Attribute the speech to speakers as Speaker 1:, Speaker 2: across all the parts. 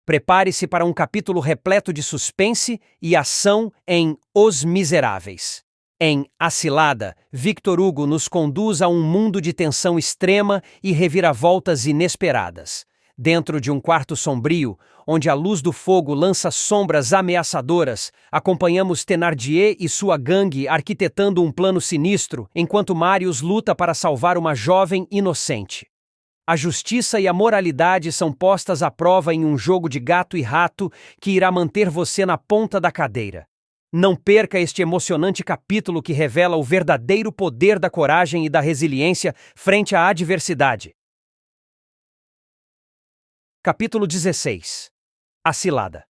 Speaker 1: Prepare-se para um capítulo repleto de suspense e ação em Os Miseráveis. Em A Cilada, Victor Hugo nos conduz a um mundo de tensão extrema e reviravoltas inesperadas. Dentro de um quarto sombrio, onde a luz do fogo lança sombras ameaçadoras, acompanhamos Thénardier e sua gangue arquitetando um plano sinistro, enquanto Marius luta para salvar uma jovem inocente. A justiça e a moralidade são postas à prova em um jogo de gato e rato que irá manter você na ponta da cadeira. Não perca este emocionante capítulo que revela o verdadeiro poder da coragem e da resiliência frente à adversidade. Capítulo 16. A Cilada.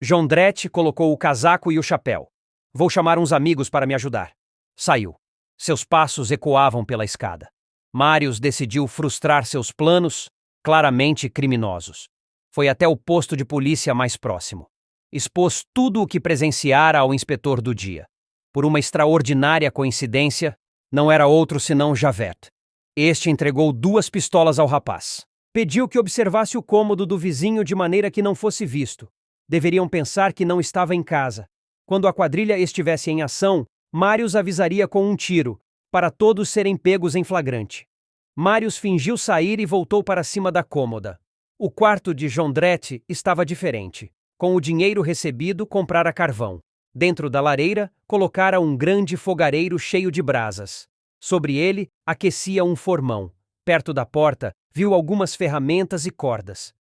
Speaker 1: Jondrette colocou o casaco e o chapéu. Vou chamar uns amigos para me ajudar. Saiu. Seus passos ecoavam pela escada. Marius decidiu frustrar seus planos, claramente criminosos. Foi até o posto de polícia mais próximo. Expôs tudo o que presenciara ao inspetor do dia. Por uma extraordinária coincidência, não era outro senão Javert. Este entregou 2 pistolas ao rapaz. Pediu que observasse o cômodo do vizinho de maneira que não fosse visto. Deveriam pensar que não estava em casa. Quando a quadrilha estivesse em ação, Marius avisaria com um tiro, para todos serem pegos em flagrante. Marius fingiu sair e voltou para cima da cômoda. O quarto de Jondrette estava diferente. Com o dinheiro recebido, comprara carvão. Dentro da lareira, colocara um grande fogareiro cheio de brasas. Sobre ele, aquecia um formão. Perto da porta, viu algumas ferramentas e cordas.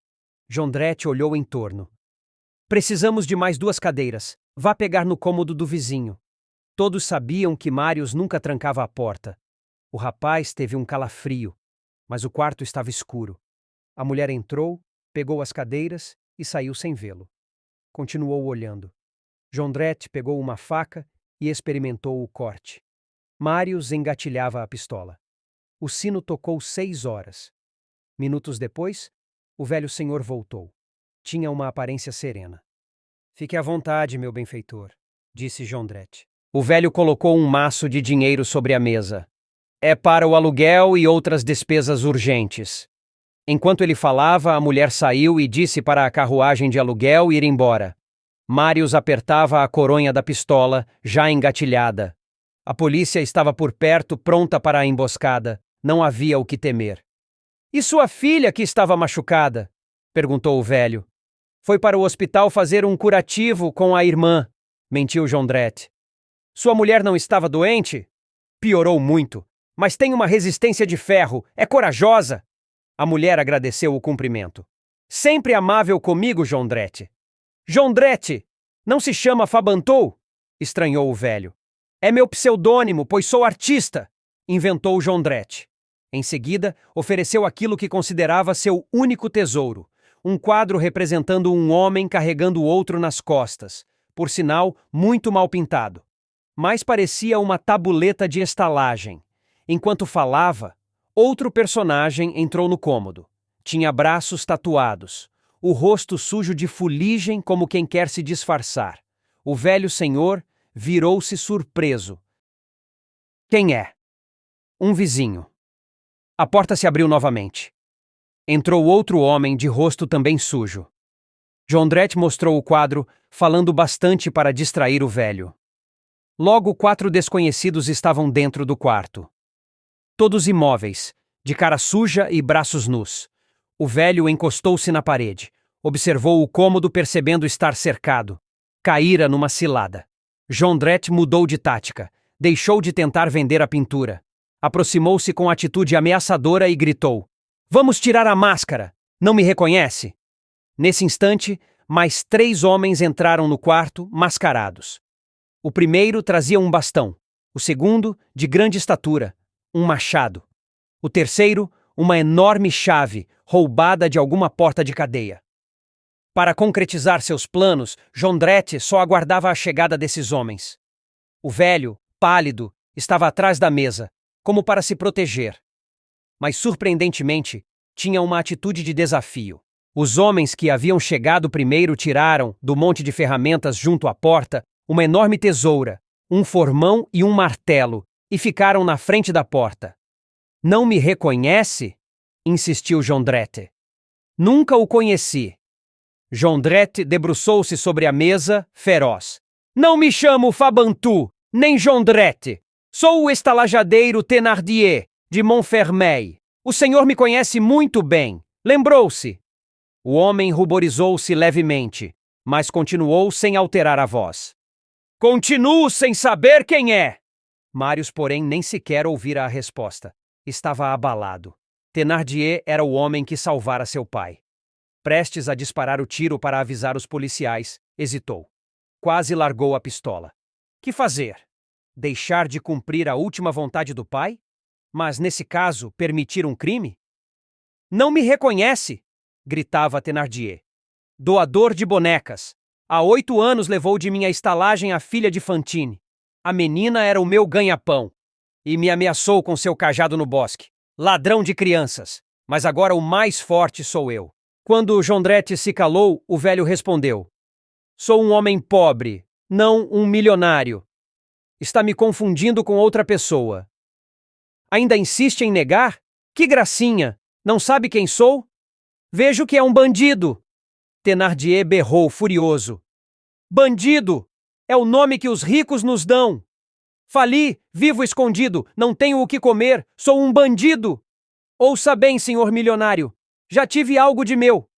Speaker 1: Jondrette olhou em torno. Precisamos de mais 2 cadeiras. Vá pegar no cômodo do vizinho. Todos sabiam que Marius nunca trancava a porta. O rapaz teve um calafrio, mas o quarto estava escuro. A mulher entrou, pegou as cadeiras e saiu sem vê-lo. Continuou olhando. Jondrette pegou uma faca e experimentou o corte. Marius engatilhava a pistola. O sino tocou 6 horas. Minutos depois, o velho senhor voltou. Tinha uma aparência serena. Fique à vontade, meu benfeitor, disse Jondrette. O velho colocou um maço de dinheiro sobre a mesa. É para o aluguel e outras despesas urgentes. Enquanto ele falava, a mulher saiu e disse para a carruagem de aluguel ir embora. Marius apertava a coronha da pistola, já engatilhada. A polícia estava por perto, pronta para a emboscada. Não havia o que temer. E sua filha, que estava machucada? Perguntou o velho. Foi para o hospital fazer um curativo com a irmã, mentiu Jondrette. Sua mulher não estava doente? Piorou muito, mas tem uma resistência de ferro, é corajosa. A mulher agradeceu o cumprimento. Sempre amável comigo, Jondrette. Jondrette! Não se chama Fabantou? Estranhou o velho. É meu pseudônimo, pois sou artista, inventou Jondrette. Em seguida, ofereceu aquilo que considerava seu único tesouro, um quadro representando um homem carregando o outro nas costas, por sinal, muito mal pintado. Mas parecia uma tabuleta de estalagem. Enquanto falava, outro personagem entrou no cômodo. Tinha braços tatuados, o rosto sujo de fuligem como quem quer se disfarçar. O velho senhor virou-se surpreso. Quem é? Um vizinho. A porta se abriu novamente. Entrou outro homem de rosto também sujo. Jondrette mostrou o quadro, falando bastante para distrair o velho. Logo 4 desconhecidos estavam dentro do quarto. Todos imóveis, de cara suja e braços nus. O velho encostou-se na parede. Observou o cômodo percebendo estar cercado. Caíra numa cilada. Jondrette mudou de tática. Deixou de tentar vender a pintura. Aproximou-se com atitude ameaçadora e gritou. Vamos tirar a máscara! Não me reconhece? Nesse instante, mais 3 homens entraram no quarto, mascarados. O primeiro trazia um bastão. O segundo, de grande estatura, um machado. O terceiro, uma enorme chave, roubada de alguma porta de cadeia. Para concretizar seus planos, Jondrette só aguardava a chegada desses homens. O velho, pálido, estava atrás da mesa, como para se proteger. Mas, surpreendentemente, tinha uma atitude de desafio. Os homens que haviam chegado primeiro tiraram, do monte de ferramentas junto à porta, uma enorme tesoura, um formão e um martelo, e ficaram na frente da porta. Não me reconhece? Insistiu Jondrette. Nunca o conheci. Jondrette debruçou-se sobre a mesa, feroz. Não me chamo Fabantou, nem Jondrette. Sou o estalajadeiro Thénardier, de Montfermeil. O senhor me conhece muito bem. Lembrou-se? O homem ruborizou-se levemente, mas continuou sem alterar a voz. Continuo sem saber quem é! Marius, porém, nem sequer ouvira a resposta. Estava abalado. Thénardier era o homem que salvara seu pai. Prestes a disparar o tiro para avisar os policiais, hesitou. Quase largou a pistola. Que fazer? Deixar de cumprir a última vontade do pai? Mas, nesse caso, permitir um crime? Não me reconhece! Gritava Thénardier. Doador de bonecas. Há 8 anos levou de minha estalagem a filha de Fantine. A menina era o meu ganha-pão. E me ameaçou com seu cajado no bosque. Ladrão de crianças. Mas agora o mais forte sou eu. Quando Jondrette se calou, o velho respondeu. Sou um homem pobre, não um milionário. Está me confundindo com outra pessoa. Ainda insiste em negar? Que gracinha! Não sabe quem sou? Vejo que é um bandido! Thénardier berrou furioso. Bandido! É o nome que os ricos nos dão! Fali, vivo escondido, não tenho o que comer, sou um bandido! Ouça bem, senhor milionário, já tive algo de meu.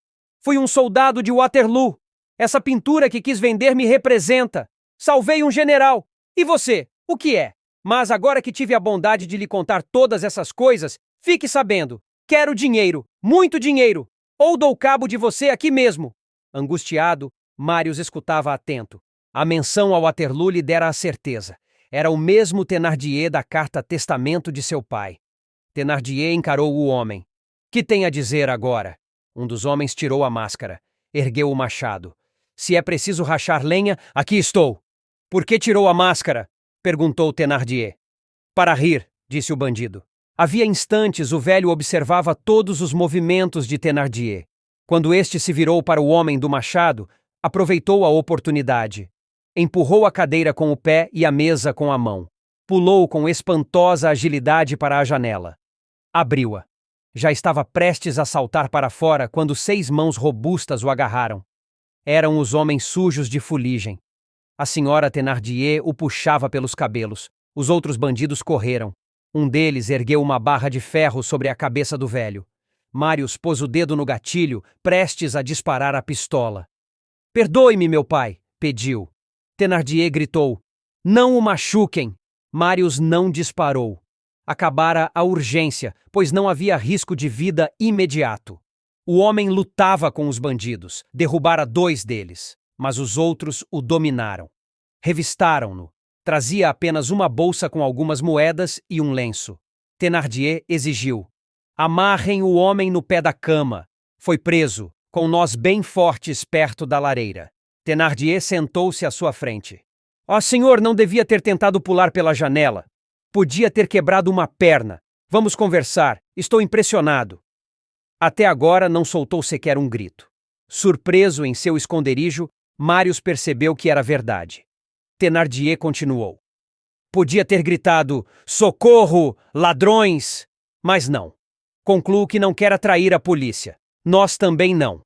Speaker 1: Fui um soldado de Waterloo. Essa pintura que quis vender me representa. Salvei um general. E você, o que é? Mas agora que tive a bondade de lhe contar todas essas coisas, fique sabendo, quero dinheiro, muito dinheiro, ou dou cabo de você aqui mesmo. Angustiado, Marius escutava atento. A menção ao Waterloo lhe dera a certeza. Era o mesmo Thénardier da carta testamento de seu pai. Thénardier encarou o homem. Que tem a dizer agora? Um dos homens tirou a máscara. Ergueu o machado. Se é preciso rachar lenha, aqui estou. Por que tirou a máscara? Perguntou Thénardier. Para rir, disse o bandido. Havia instantes o velho observava todos os movimentos de Thénardier. Quando este se virou para o homem do machado, aproveitou a oportunidade. Empurrou a cadeira com o pé e a mesa com a mão. Pulou com espantosa agilidade para a janela. Abriu-a. Já estava prestes a saltar para fora quando 6 mãos robustas o agarraram. Eram os homens sujos de fuligem. A senhora Thénardier o puxava pelos cabelos. Os outros bandidos correram. Um deles ergueu uma barra de ferro sobre a cabeça do velho. Marius pôs o dedo no gatilho, prestes a disparar a pistola. Perdoe-me, meu pai, pediu. Thénardier gritou. Não o machuquem. Marius não disparou. Acabara a urgência, pois não havia risco de vida imediato. O homem lutava com os bandidos, derrubara 2 deles, mas os outros o dominaram. Revistaram-no. Trazia apenas uma bolsa com algumas moedas e um lenço. Thénardier exigiu. Amarrem o homem no pé da cama. Foi preso, com nós bem fortes perto da lareira. Thénardier sentou-se à sua frente. Ó, senhor, não devia ter tentado pular pela janela. Podia ter quebrado uma perna. Vamos conversar. Estou impressionado. Até agora não soltou sequer um grito. Surpreso em seu esconderijo, Marius percebeu que era verdade. Thénardier continuou. Podia ter gritado, socorro, ladrões! Mas não. Concluo que não quer atrair a polícia. Nós também não.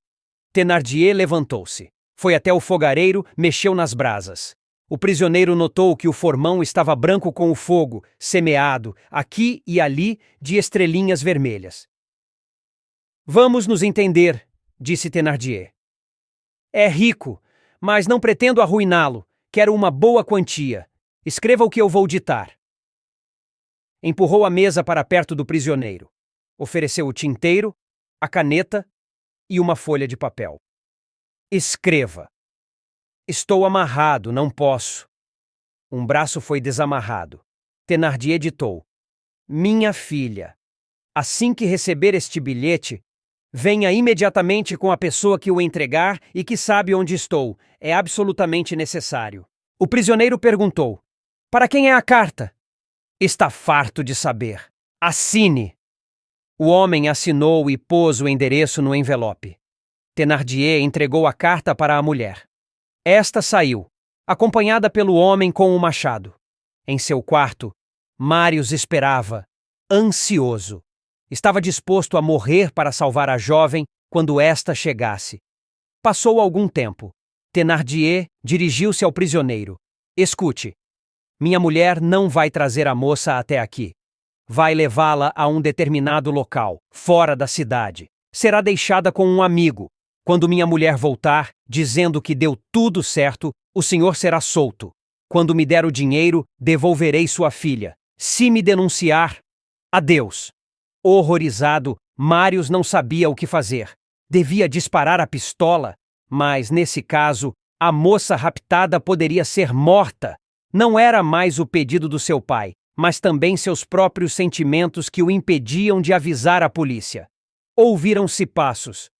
Speaker 1: Thénardier levantou-se. Foi até o fogareiro, mexeu nas brasas. O prisioneiro notou que o formão estava branco com o fogo, semeado, aqui e ali, de estrelinhas vermelhas. Vamos nos entender, disse Thénardier. É rico, mas não pretendo arruiná-lo. Quero uma boa quantia. Escreva o que eu vou ditar. Empurrou a mesa para perto do prisioneiro. Ofereceu o tinteiro, a caneta e uma folha de papel. Escreva. Estou amarrado, não posso. Um braço foi desamarrado. Thénardier ditou. Minha filha, assim que receber este bilhete, venha imediatamente com a pessoa que o entregar e que sabe onde estou. É absolutamente necessário. O prisioneiro perguntou. Para quem é a carta? Está farto de saber. Assine. O homem assinou e pôs o endereço no envelope. Thénardier entregou a carta para a mulher. Esta saiu, acompanhada pelo homem com o machado. Em seu quarto, Marius esperava, ansioso. Estava disposto a morrer para salvar a jovem quando esta chegasse. Passou algum tempo. Thénardier dirigiu-se ao prisioneiro. Escute. Minha mulher não vai trazer a moça até aqui. Vai levá-la a um determinado local, fora da cidade. Será deixada com um amigo. Quando minha mulher voltar, dizendo que deu tudo certo, o senhor será solto. Quando me der o dinheiro, devolverei sua filha. Se me denunciar, adeus. Horrorizado, Marius não sabia o que fazer. Devia disparar a pistola, mas, nesse caso, a moça raptada poderia ser morta. Não era mais o pedido do seu pai, mas também seus próprios sentimentos que o impediam de avisar a polícia. Ouviram-se passos.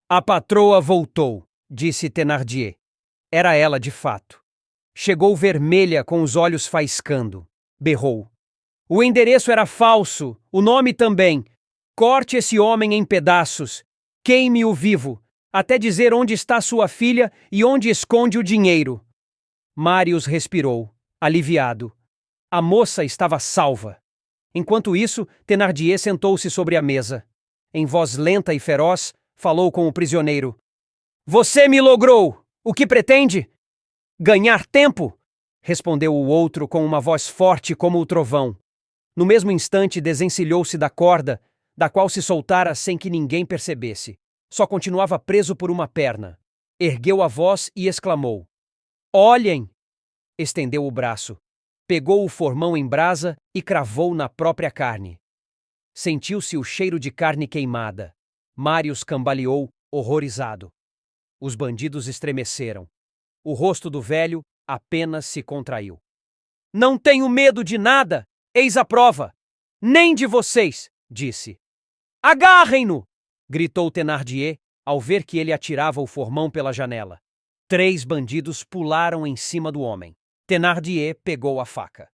Speaker 1: A patroa voltou, disse Thénardier. Era ela de fato. Chegou vermelha com os olhos faiscando. Berrou. O endereço era falso, o nome também. Corte esse homem em pedaços. Queime-o vivo, até dizer onde está sua filha e onde esconde o dinheiro. Marius respirou, aliviado. A moça estava salva. Enquanto isso, Thénardier sentou-se sobre a mesa. Em voz lenta e feroz, falou com o prisioneiro. Você me logrou! O que pretende? Ganhar tempo? Respondeu o outro com uma voz forte como o trovão. No mesmo instante, desencilhou-se da corda, da qual se soltara sem que ninguém percebesse. Só continuava preso por uma perna. Ergueu a voz e exclamou. Olhem! Estendeu o braço. Pegou o formão em brasa e cravou na própria carne. Sentiu-se o cheiro de carne queimada. Marius cambaleou, horrorizado. Os bandidos estremeceram. O rosto do velho apenas se contraiu. Não tenho medo de nada! Eis a prova! Nem de vocês! Disse. Agarrem-no! Gritou Thénardier, ao ver que ele atirava o formão pela janela. 3 bandidos pularam em cima do homem. Thénardier pegou a faca.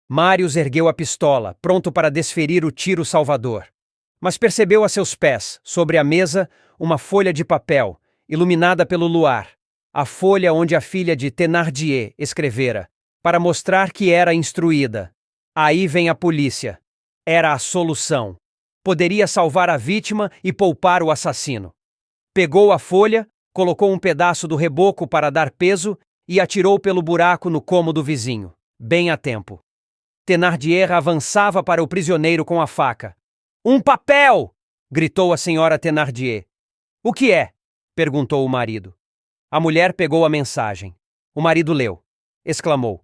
Speaker 1: Marius ergueu a pistola, pronto para desferir o tiro salvador. Mas percebeu a seus pés, sobre a mesa, uma folha de papel, iluminada pelo luar. A folha onde a filha de Thénardier escrevera, para mostrar que era instruída. Aí vem a polícia. Era a solução. Poderia salvar a vítima e poupar o assassino. Pegou a folha, colocou um pedaço do reboco para dar peso e atirou pelo buraco no cômodo vizinho, bem a tempo. Thénardier avançava para o prisioneiro com a faca. Um papel! Gritou a senhora Thénardier. O que é? Perguntou o marido. A mulher pegou a mensagem. O marido leu. Exclamou.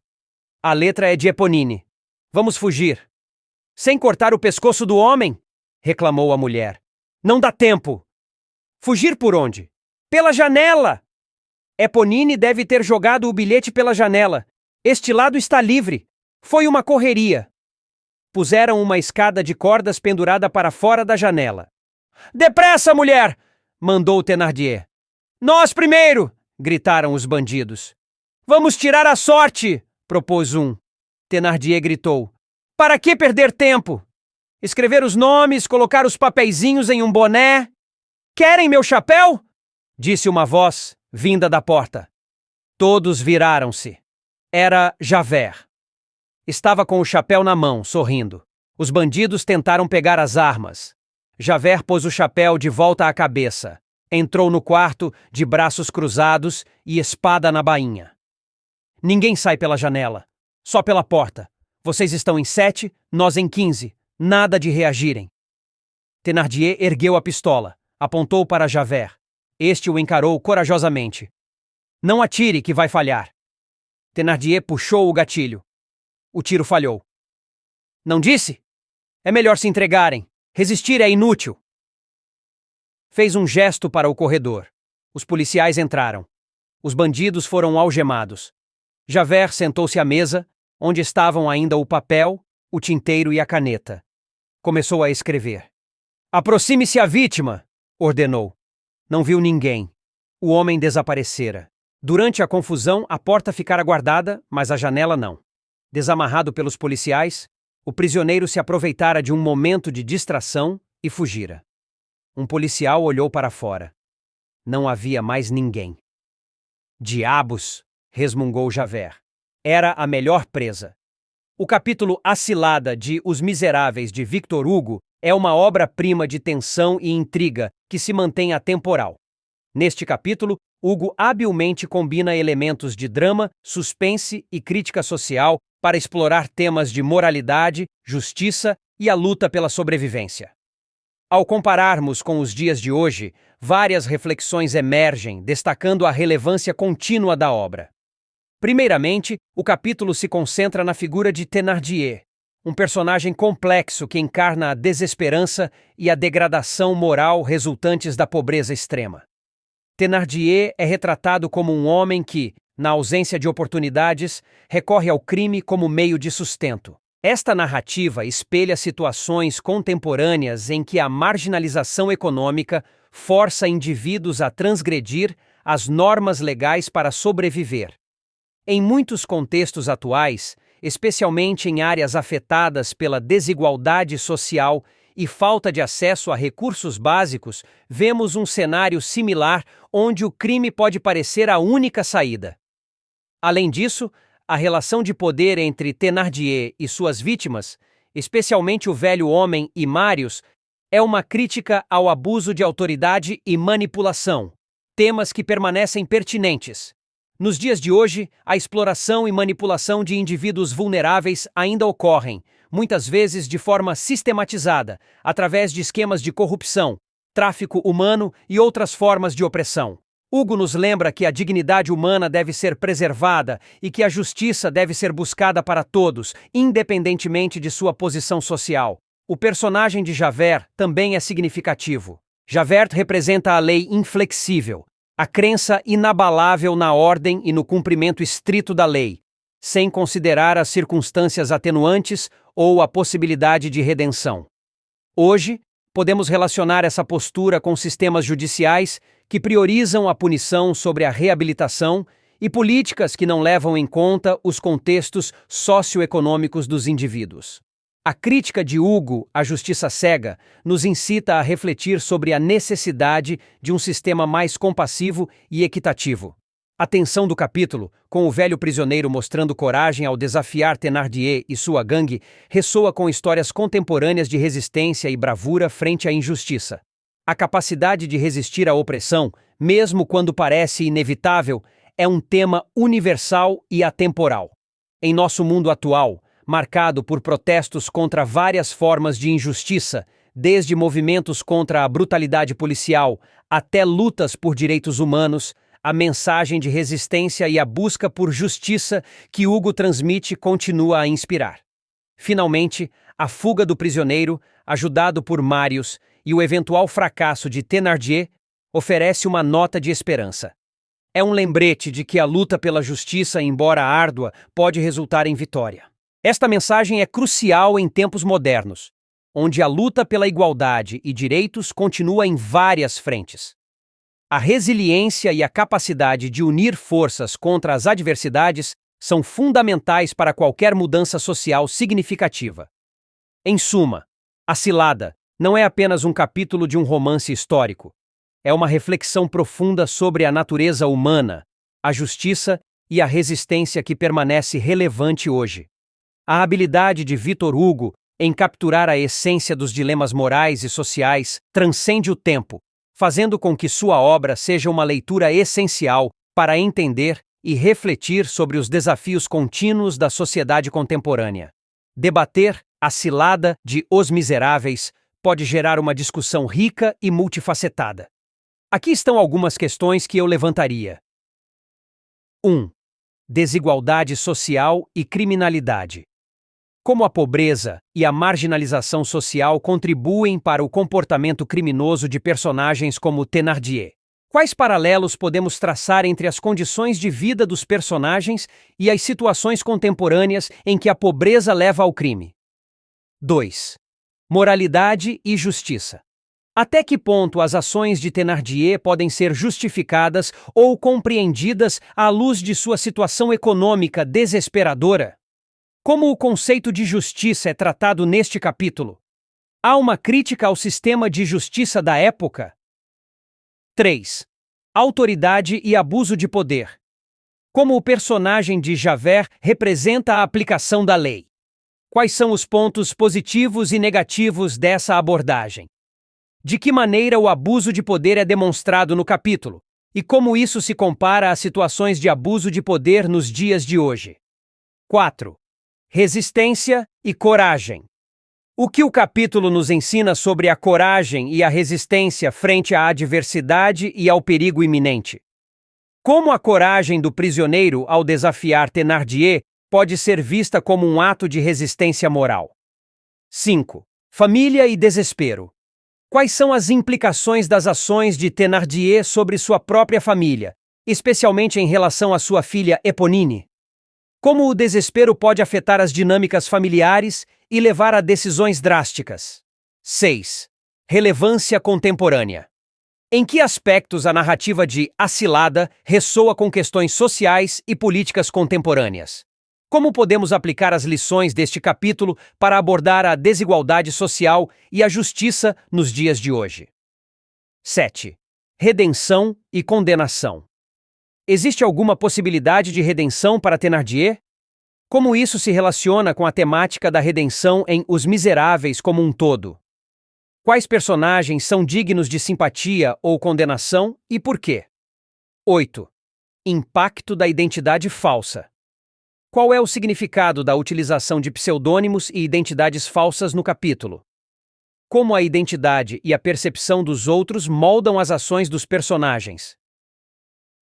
Speaker 1: A letra é de Eponine. Vamos fugir. Sem cortar o pescoço do homem? Reclamou a mulher. Não dá tempo. Fugir por onde? Pela janela! Eponine deve ter jogado o bilhete pela janela. Este lado está livre. Foi uma correria. Puseram uma escada de cordas pendurada para fora da janela. Depressa, mulher! Mandou Thénardier. Nós primeiro! Gritaram os bandidos. Vamos tirar a sorte! Propôs um. Thénardier gritou. Para que perder tempo? Escrever os nomes, colocar os papeizinhos em um boné? Querem meu chapéu? Disse uma voz, vinda da porta. Todos viraram-se. Era Javert. Estava com o chapéu na mão, sorrindo. Os bandidos tentaram pegar as armas. Javert pôs o chapéu de volta à cabeça. Entrou no quarto, de braços cruzados e espada na bainha. Ninguém sai pela janela. Só pela porta. Vocês estão em 7, nós em 15. Nada de reagirem. Thénardier ergueu a pistola. Apontou para Javert. Este o encarou corajosamente. Não atire, que vai falhar. Thénardier puxou o gatilho. O tiro falhou. Não disse? É melhor se entregarem. Resistir é inútil. Fez um gesto para o corredor. Os policiais entraram. Os bandidos foram algemados. Javert sentou-se à mesa, onde estavam ainda o papel, o tinteiro e a caneta. Começou a escrever. Aproxime-se à vítima, ordenou. Não viu ninguém. O homem desaparecera. Durante a confusão, a porta ficara guardada, mas a janela não. Desamarrado pelos policiais, o prisioneiro se aproveitara de um momento de distração e fugira. Um policial olhou para fora. Não havia mais ninguém. Diabos! Resmungou Javert. Era a melhor presa. O capítulo A Cilada de Os Miseráveis de Victor Hugo é uma obra-prima de tensão e intriga que se mantém atemporal. Neste capítulo, Hugo habilmente combina elementos de drama, suspense e crítica social para explorar temas de moralidade, justiça e a luta pela sobrevivência. Ao compararmos com os dias de hoje, várias reflexões emergem, destacando a relevância contínua da obra. Primeiramente, o capítulo se concentra na figura de Thénardier, um personagem complexo que encarna a desesperança e a degradação moral resultantes da pobreza extrema. Thénardier é retratado como um homem que, na ausência de oportunidades, recorre ao crime como meio de sustento. Esta narrativa espelha situações contemporâneas em que a marginalização econômica força indivíduos a transgredir as normas legais para sobreviver. Em muitos contextos atuais, especialmente em áreas afetadas pela desigualdade social e falta de acesso a recursos básicos, vemos um cenário similar onde o crime pode parecer a única saída. Além disso, a relação de poder entre Thénardier e suas vítimas, especialmente o velho homem e Marius, é uma crítica ao abuso de autoridade e manipulação, temas que permanecem pertinentes. Nos dias de hoje, a exploração e manipulação de indivíduos vulneráveis ainda ocorrem, muitas vezes de forma sistematizada, através de esquemas de corrupção, tráfico humano e outras formas de opressão. Hugo nos lembra que a dignidade humana deve ser preservada e que a justiça deve ser buscada para todos, independentemente de sua posição social. O personagem de Javert também é significativo. Javert representa a lei inflexível, a crença inabalável na ordem e no cumprimento estrito da lei, sem considerar as circunstâncias atenuantes ou a possibilidade de redenção. Hoje, podemos relacionar essa postura com sistemas judiciais que priorizam a punição sobre a reabilitação e políticas que não levam em conta os contextos socioeconômicos dos indivíduos. A crítica de Hugo à justiça cega nos incita a refletir sobre a necessidade de um sistema mais compassivo e equitativo. A tensão do capítulo, com o velho prisioneiro mostrando coragem ao desafiar Thénardier e sua gangue, ressoa com histórias contemporâneas de resistência e bravura frente à injustiça. A capacidade de resistir à opressão, mesmo quando parece inevitável, é um tema universal e atemporal. Em nosso mundo atual, marcado por protestos contra várias formas de injustiça, desde movimentos contra a brutalidade policial até lutas por direitos humanos, a mensagem de resistência e a busca por justiça que Hugo transmite continua a inspirar. Finalmente, a fuga do prisioneiro, ajudado por Marius, e o eventual fracasso de Thénardier oferece uma nota de esperança. É um lembrete de que a luta pela justiça, embora árdua, pode resultar em vitória. Esta mensagem é crucial em tempos modernos, onde a luta pela igualdade e direitos continua em várias frentes. A resiliência e a capacidade de unir forças contra as adversidades são fundamentais para qualquer mudança social significativa. Em suma, A Cilada não é apenas um capítulo de um romance histórico. É uma reflexão profunda sobre a natureza humana, a justiça e a resistência que permanece relevante hoje. A habilidade de Victor Hugo em capturar a essência dos dilemas morais e sociais transcende o tempo, fazendo com que sua obra seja uma leitura essencial para entender e refletir sobre os desafios contínuos da sociedade contemporânea. Debater A Cilada de Os Miseráveis pode gerar uma discussão rica e multifacetada. Aqui estão algumas questões que eu levantaria. 1. Desigualdade social e criminalidade. Como a pobreza e a marginalização social contribuem para o comportamento criminoso de personagens como Thénardier? Quais paralelos podemos traçar entre as condições de vida dos personagens e as situações contemporâneas em que a pobreza leva ao crime? 2. Moralidade e justiça. Até que ponto as ações de Thénardier podem ser justificadas ou compreendidas à luz de sua situação econômica desesperadora? Como o conceito de justiça é tratado neste capítulo? Há uma crítica ao sistema de justiça da época? 3. Autoridade e abuso de poder. Como o personagem de Javert representa a aplicação da lei? Quais são os pontos positivos e negativos dessa abordagem? De que maneira o abuso de poder é demonstrado no capítulo? e como isso se compara a situações de abuso de poder nos dias de hoje. 4. Resistência e coragem. O que o capítulo nos ensina sobre a coragem e a resistência frente à adversidade e ao perigo iminente? Como a coragem do prisioneiro ao desafiar Thénardier pode ser vista como um ato de resistência moral? 5. Família e desespero. Quais são as implicações das ações de Thénardier sobre sua própria família, especialmente em relação à sua filha Éponine? Como o desespero pode afetar as dinâmicas familiares e levar a decisões drásticas? 6. Relevância contemporânea. Em que aspectos a narrativa de A Cilada ressoa com questões sociais e políticas contemporâneas? Como podemos aplicar as lições deste capítulo para abordar a desigualdade social e a justiça nos dias de hoje? 7. Redenção e condenação. Existe alguma possibilidade de redenção para Thénardier? Como isso se relaciona com a temática da redenção em Os Miseráveis como um todo? Quais personagens são dignos de simpatia ou condenação e por quê? 8. Impacto da identidade falsa. Qual é o significado da utilização de pseudônimos e identidades falsas no capítulo? Como a identidade e a percepção dos outros moldam as ações dos personagens?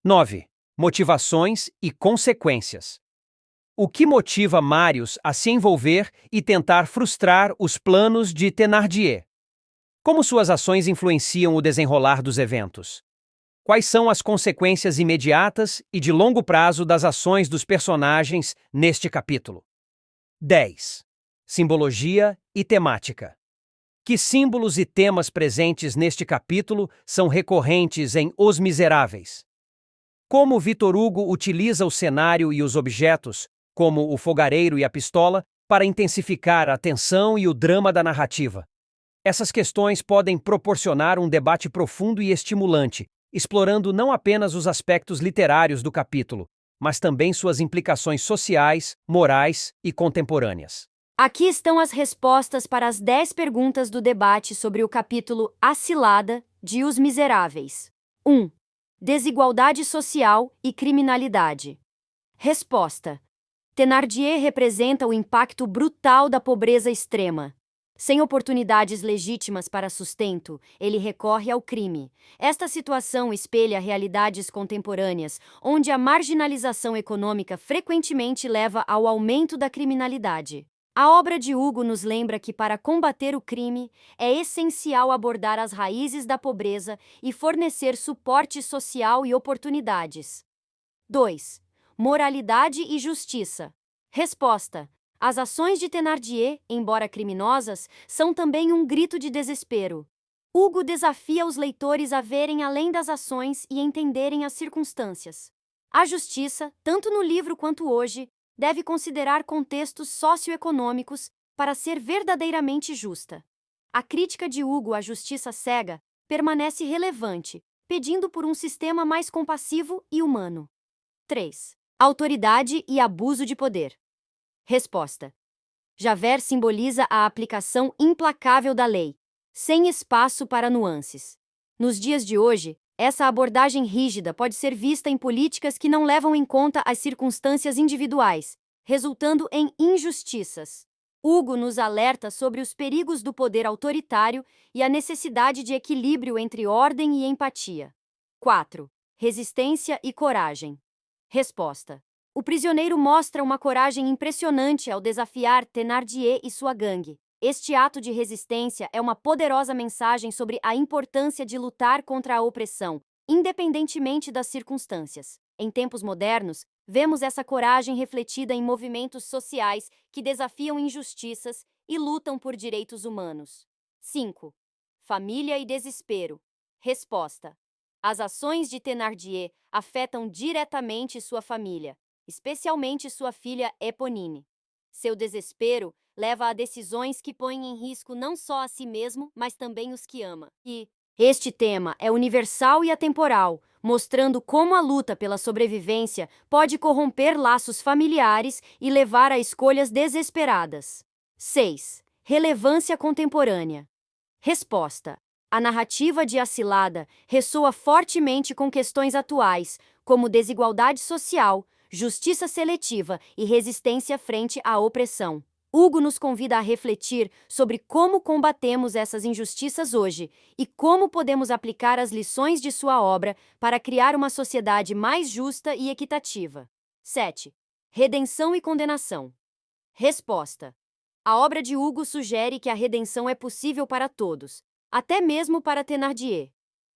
Speaker 1: 9. Motivações e consequências. O que motiva Marius a se envolver e tentar frustrar os planos de Thénardier? Como suas ações influenciam o desenrolar dos eventos? Quais são as consequências imediatas e de longo prazo das ações dos personagens neste capítulo? 10. Simbologia e temática. Que símbolos e temas presentes neste capítulo são recorrentes em Os Miseráveis? Como Victor Hugo utiliza o cenário e os objetos, como o fogareiro e a pistola, para intensificar a tensão e o drama da narrativa? Essas questões podem proporcionar um debate profundo e estimulante, explorando não apenas os aspectos literários do capítulo, mas também suas implicações sociais, morais e contemporâneas.
Speaker 2: Aqui estão as respostas para as 10 perguntas do debate sobre o capítulo A Cilada, de Os Miseráveis. 1. Desigualdade social e criminalidade. Resposta. Thénardier representa o impacto brutal da pobreza extrema. Sem oportunidades legítimas para sustento, ele recorre ao crime. Esta situação espelha realidades contemporâneas, onde a marginalização econômica frequentemente leva ao aumento da criminalidade. A obra de Hugo nos lembra que, para combater o crime, é essencial abordar as raízes da pobreza e fornecer suporte social e oportunidades. 2. Moralidade e justiça. Resposta. As ações de Thénardier, embora criminosas, são também um grito de desespero. Hugo desafia os leitores a verem além das ações e entenderem as circunstâncias. A justiça, tanto no livro quanto hoje, deve considerar contextos socioeconômicos para ser verdadeiramente justa. A crítica de Hugo à justiça cega permanece relevante, pedindo por um sistema mais compassivo e humano. 3. Autoridade e abuso de poder. Resposta. Javert simboliza a aplicação implacável da lei, sem espaço para nuances. Nos dias de hoje, essa abordagem rígida pode ser vista em políticas que não levam em conta as circunstâncias individuais, resultando em injustiças. Hugo nos alerta sobre os perigos do poder autoritário e a necessidade de equilíbrio entre ordem e empatia. 4. Resistência e coragem. Resposta. O prisioneiro mostra uma coragem impressionante ao desafiar Thénardier e sua gangue. Este ato de resistência é uma poderosa mensagem sobre a importância de lutar contra a opressão, independentemente das circunstâncias. Em tempos modernos, vemos essa coragem refletida em movimentos sociais que desafiam injustiças e lutam por direitos humanos. 5. Família e desespero. Resposta. As ações de Thénardier afetam diretamente sua família, especialmente sua filha Éponine. Seu desespero leva a decisões que põem em risco não só a si mesmo, mas também os que ama. E este tema é universal e atemporal, mostrando como a luta pela sobrevivência pode corromper laços familiares e levar a escolhas desesperadas. 6. Relevância contemporânea. Resposta. A narrativa de A Cilada ressoa fortemente com questões atuais, como desigualdade social, justiça seletiva e resistência frente à opressão. Hugo nos convida a refletir sobre como combatemos essas injustiças hoje e como podemos aplicar as lições de sua obra para criar uma sociedade mais justa e equitativa. 7. Redenção e condenação. Resposta. A obra de Hugo sugere que a redenção é possível para todos, até mesmo para Thénardier.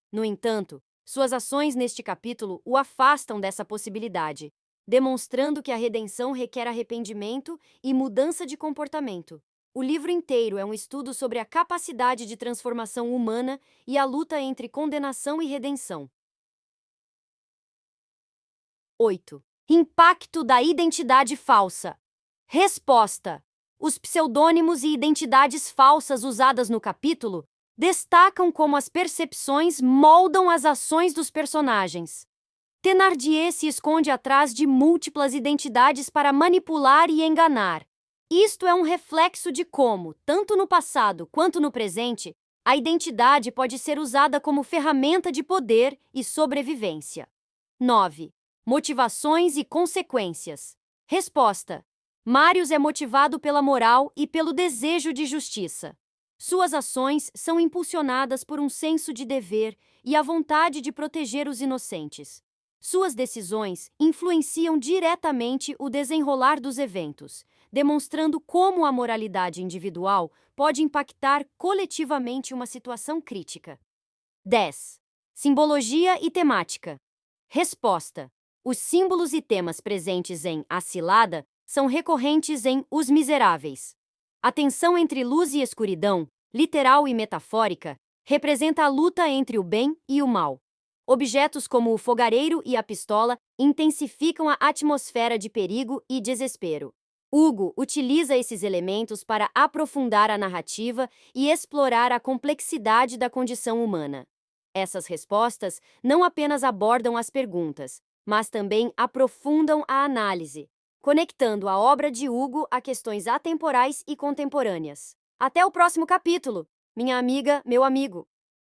Speaker 2: No entanto, suas ações neste capítulo o afastam dessa possibilidade, demonstrando que a redenção requer arrependimento e mudança de comportamento. O livro inteiro é um estudo sobre a capacidade de transformação humana e a luta entre condenação e redenção. 8. Impacto da identidade falsa. Resposta. Os pseudônimos e identidades falsas usadas no capítulo destacam como as percepções moldam as ações dos personagens. Thénardier se esconde atrás de múltiplas identidades para manipular e enganar. Isto é um reflexo de como, tanto no passado quanto no presente, a identidade pode ser usada como ferramenta de poder e sobrevivência. 9. Motivações e consequências. Resposta. Marius é motivado pela moral e pelo desejo de justiça. Suas ações são impulsionadas por um senso de dever e a vontade de proteger os inocentes. Suas decisões influenciam diretamente o desenrolar dos eventos, demonstrando como a moralidade individual pode impactar coletivamente uma situação crítica. 10. Simbologia e temática. Resposta. Os símbolos e temas presentes em A Cilada são recorrentes em Os Miseráveis. A tensão entre luz e escuridão, literal e metafórica, representa a luta entre o bem e o mal. Objetos como o fogareiro e a pistola intensificam a atmosfera de perigo e desespero. Hugo utiliza esses elementos para aprofundar a narrativa e explorar a complexidade da condição humana. Essas respostas não apenas abordam as perguntas, mas também aprofundam a análise, conectando a obra de Hugo a questões atemporais e contemporâneas. Até o próximo capítulo, minha amiga, meu amigo!